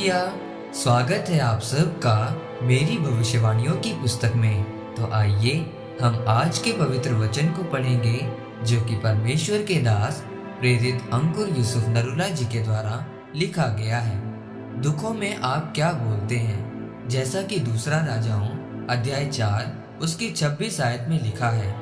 Hallelujah. स्वागत है आप सबका मेरी भविष्यवाणियों की पुस्तक में। तो आइए हम आज के पवित्र वचन को पढ़ेंगे जो कि परमेश्वर के दास प्रेरित अंकुर यूसुफ नरूला जी के द्वारा लिखा गया है। दुखों में आप क्या बोलते हैं, जैसा कि दूसरा राजाओं अध्याय 4 उसकी 26 आयत में लिखा है।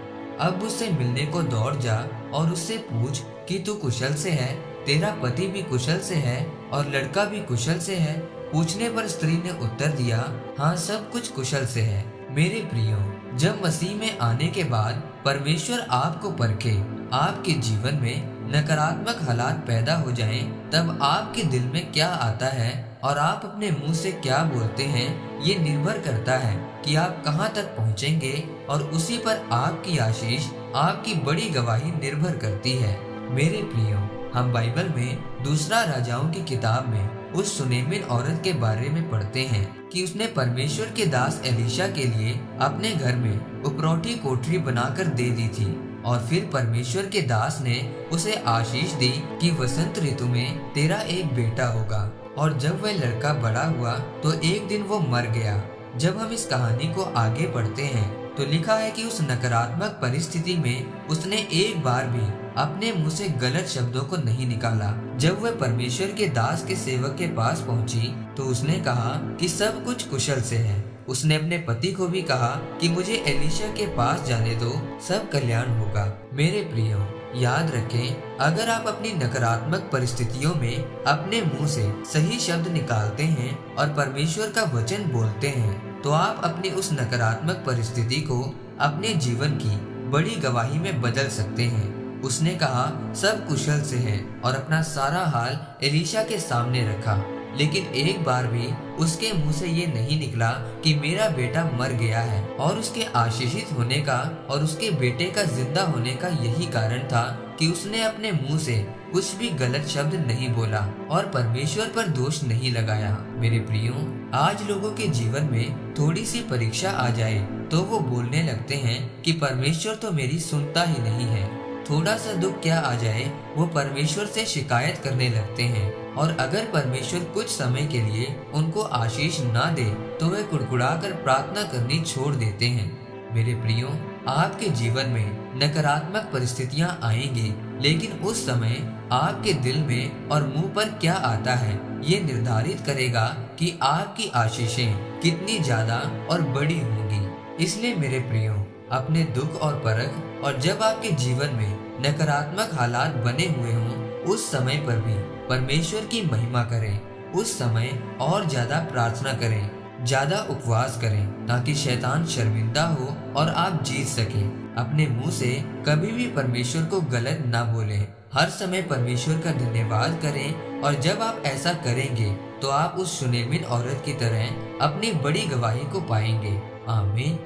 अब उससे मिलने को दौड़ जा और उससे पूछ कि तू कुशल से है, तेरा पति भी कुशल से है और लड़का भी कुशल से है। पूछने पर स्त्री ने उत्तर दिया, हाँ, सब कुछ कुशल से है। मेरे प्रियो, जब मसीह में आने के बाद परमेश्वर आपको परखे, आपके जीवन में नकारात्मक हालात पैदा हो जाएं, तब आपके दिल में क्या आता है और आप अपने मुंह से क्या बोलते हैं, ये निर्भर करता है कि आप कहाँ तक पहुँचेंगे और उसी पर आपकी आशीष, आपकी बड़ी गवाही निर्भर करती है। मेरे प्रियो, हम बाइबल में दूसरा राजाओं की किताब में उस सुनेमिन औरत के बारे में पढ़ते हैं कि उसने परमेश्वर के दास एलीशा के लिए अपने घर में उपरौठी कोठरी बनाकर दे दी थी और फिर परमेश्वर के दास ने उसे आशीष दी कि वसंत ऋतु में तेरा एक बेटा होगा। और जब वह लड़का बड़ा हुआ तो एक दिन वो मर गया। जब हम इस कहानी को आगे पढ़ते हैं तो लिखा है कि उस नकारात्मक परिस्थिति में उसने एक बार भी अपने मुंह से गलत शब्दों को नहीं निकाला। जब वह परमेश्वर के दास के सेवक के पास पहुंची तो उसने कहा कि सब कुछ कुशल से है। उसने अपने पति को भी कहा कि मुझे एलीशा के पास जाने दो, सब कल्याण होगा। मेरे प्रियो, याद रखें, अगर आप अपनी नकारात्मक परिस्थितियों में अपने मुंह से सही शब्द निकालते हैं और परमेश्वर का वचन बोलते हैं तो आप अपनी उस नकारात्मक परिस्थिति को अपने जीवन की बड़ी गवाही में बदल सकते हैं। उसने कहा सब कुशल से है और अपना सारा हाल एलीशा के सामने रखा, लेकिन एक बार भी उसके मुंह से ये नहीं निकला कि मेरा बेटा मर गया है। और उसके आशीषित होने का और उसके बेटे का जिंदा होने का यही कारण था कि उसने अपने मुंह से कुछ भी गलत शब्द नहीं बोला और परमेश्वर पर दोष नहीं लगाया। मेरे प्रियो, आज लोगों के जीवन में थोड़ी सी परीक्षा आ जाए तो वो बोलने लगते हैं कि परमेश्वर तो मेरी सुनता ही नहीं है। थोड़ा सा दुख क्या आ जाए वो परमेश्वर से शिकायत करने लगते हैं और अगर परमेश्वर कुछ समय के लिए उनको आशीष ना दे तो वे कुड़कुड़ाकर प्रार्थना करनी छोड़ देते हैं। मेरे प्रियो, आपके जीवन में नकारात्मक परिस्थितियां आएंगी, लेकिन उस समय आपके दिल में और मुंह पर क्या आता है ये निर्धारित करेगा कि आपकी आशीषें कितनी ज्यादा और बड़ी होंगी। इसलिए मेरे प्रियो, अपने दुख और परख और जब आपके जीवन में नकारात्मक हालात बने हुए हों उस समय पर भी परमेश्वर की महिमा करें। उस समय और ज्यादा प्रार्थना करें, ज्यादा उपवास करें ताकि शैतान शर्मिंदा हो और आप जीत सकें। अपने मुंह से कभी भी परमेश्वर को गलत ना बोलें। हर समय परमेश्वर का धन्यवाद करें और जब आप ऐसा करेंगे तो आप उस सुनेमिन औरत की तरह अपनी बड़ी गवाही को पाएंगे। आमीन।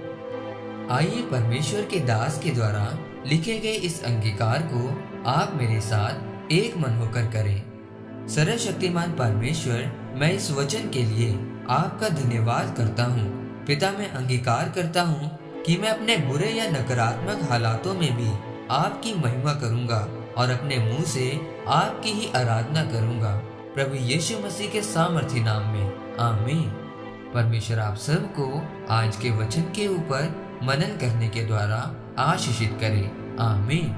आइए परमेश्वर के दास के द्वारा लिखे गए इस अंगीकार को आप मेरे साथ एक मन होकर करें। सर्वशक्तिमान परमेश्वर, मैं इस वचन के लिए आपका धन्यवाद करता हूँ। पिता, मैं अंगीकार करता हूँ कि मैं अपने बुरे या नकारात्मक हालातों में भी आपकी महिमा करूँगा और अपने मुंह से आपकी ही आराधना करूँगा। प्रभु यीशु मसीह के सामर्थी नाम में, आमीन। परमेश्वर आप सबको आज के वचन के ऊपर मनन करने के द्वारा आशीषित करे। आमीन।